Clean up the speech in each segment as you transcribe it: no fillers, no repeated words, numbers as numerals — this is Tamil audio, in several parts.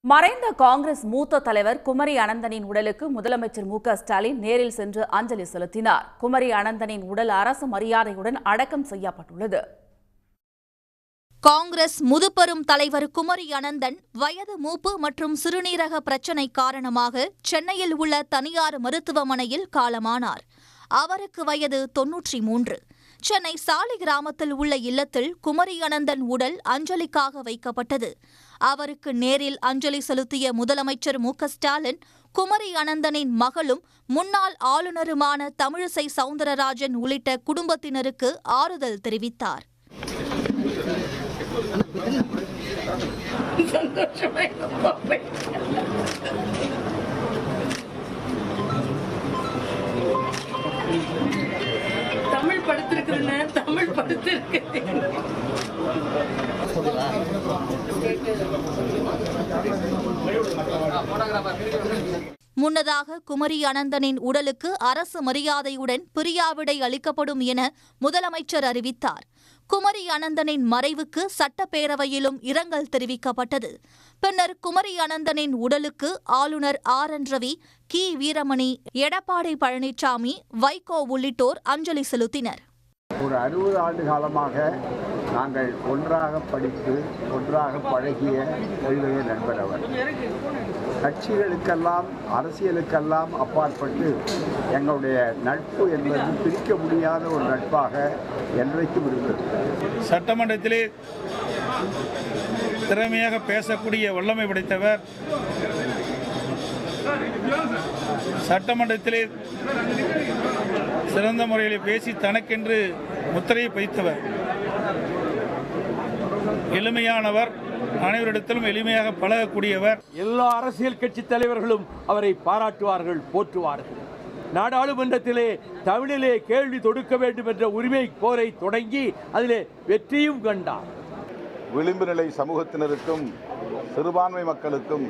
மறைந்த காங்கிரஸ் மூத்த தலைவர் குமரி அனந்தனின் உடலுக்கு முதலமைச்சர் மு.க.ஸ்டாலின் நேரில் சென்று அஞ்சலி செலுத்தினார். குமரி அனந்தனின் உடல் அரசு மரியாதையுடன் அடக்கம் செய்யப்பட்டுள்ளது. காங்கிரஸ் முதுபெரும் தலைவர் குமரி அனந்தன் வயது மூப்பு மற்றும் சிறுநீரக பிரச்சினை காரணமாக சென்னையில் உள்ள தனியார் மருத்துவமனையில் காலமானார். அவருக்கு வயது 93. சென்னை சாலிகிராமத்தில் உள்ள இல்லத்தில் குமரி அனந்தன் உடல் அஞ்சலிக்காக வைக்கப்பட்டது. அவருக்கு நேரில் அஞ்சலி செலுத்திய முதலமைச்சர் மு.க.ஸ்டாலின் குமரி அனந்தனின் மகளும் முன்னாள் ஆளுநருமான தமிழிசை சவுந்தரராஜன் உள்ளிட்ட குடும்பத்தினருக்கு ஆறுதல் தெரிவித்தார். தமிழ் படுத்திருக்கிறேன், தமிழ் படுத்திருக்கிறேன். முன்னதாக குமரி அனந்தனின் உடலுக்கு அரசு மரியாதையுடன் பிரியாவிடை அளிக்கப்படும் என முதலமைச்சர் அறிவித்தார். குமரி அனந்தனின் மறைவுக்கு சட்டப்பேரவையிலும் இரங்கல் தெரிவிக்கப்பட்டது. பின்னர் குமரி அனந்தனின் உடலுக்கு ஆளுநர் ஆர்.என். ரவி, கி. வீரமணி, எடப்பாடி பழனிசாமி, வைகோ உள்ளிட்டோர் அஞ்சலி செலுத்தினர். ஒரு 60 ஆண்டு காலமாக நாங்கள் ஒன்றாக படித்து ஒன்றாக பழகிய கொள்கைய நண்பர் அவர். கட்சிகளுக்கெல்லாம் அரசியலுக்கெல்லாம் அப்பாற்பட்டு எங்களுடைய நட்பு என்பது பிரிக்க முடியாத ஒரு நட்பாக என்றைக்கும் இருந்தது. சட்டமன்றத்திலே திறமையாக பேசக்கூடிய வல்லமை படைத்தவர். சட்டமன்றத்திலே சிறந்த முறையில் பேசி தனக்கென்று முத்திரையை பதித்தவர். எளிமையானவர், அனைவரிடத்திலும் எளிமையாக பழகக்கூடியவர். எல்லா அரசியல் கட்சி தலைவர்களும் அவரை பாராட்டுவார்கள், போற்றுவார்கள். நாடாளுமன்றத்திலே தமிழிலே கேள்வி தொடுக்க வேண்டும் என்ற உரிமை போரை தொடங்கி அதிலே வெற்றியும் கண்டார். விளிம்பு நிலை சமூகத்தினருக்கும் சிறுபான்மை மக்களுக்கும்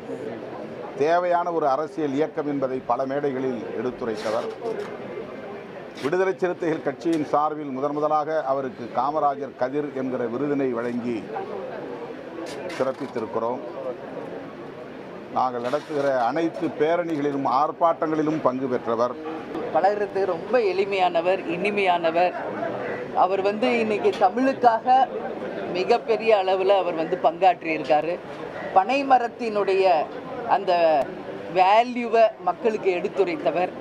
தேவையான ஒரு அரசியல் இயக்கம் என்பதை பல மேடைகளில் எடுத்துரைத்தவர். விடுதலை சிறுத்தைகள் கட்சியின் சார்பில் முதலாக அவருக்கு காமராஜர் கதிர் என்கிற விருதினை வழங்கி சிறப்பித்திருக்கிறோம். நாங்கள் நடத்துகிற அனைத்து பேரணிகளிலும் ஆர்ப்பாட்டங்களிலும் பங்கு பெற்றவர். பழகிறது ரொம்ப எளிமையானவர், இனிமையானவர். அவர் இன்னைக்கு தமிழுக்காக மிகப்பெரிய அளவில் அவர் பங்காற்றியிருக்காரு. பனைமரத்தினுடைய அந்த வேல்யூவை மக்களுக்கு எடுத்துரைத்தவர்.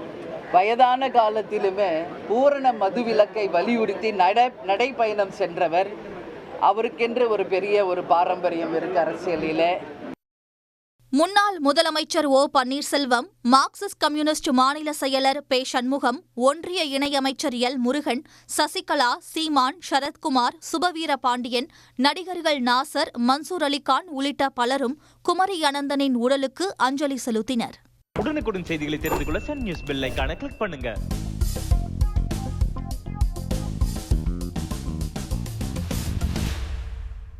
வயதான காலத்திலுமே பூரண மதுவிலக்கை வலியுறுத்தி நடைப்பயணம் சென்றவர். அவருக்கென்று ஒரு பெரிய ஒரு பாரம்பரியம் இருக்கு அரசியலிலே. முன்னாள் முதலமைச்சர் ஓ. பன்னீர்செல்வம், மார்க்சிஸ்ட் கம்யூனிஸ்ட் மாநில செயலர் பெ. சண்முகம், ஒன்றிய இணையமைச்சர் எல். முருகன், சசிகலா, சீமான், சரத்குமார், சுபவீர பாண்டியன், நடிகர்கள் நாசர், மன்சூர் அலிகான் உள்ளிட்ட பலரும் குமரி அனந்தனின் உடலுக்கு அஞ்சலி செலுத்தினர். உடனுக்குடன் செய்திகளை தெரிந்து கொள்ள சன் நியூஸ் பெல் ஐகானை கிளிக் பண்ணுங்க.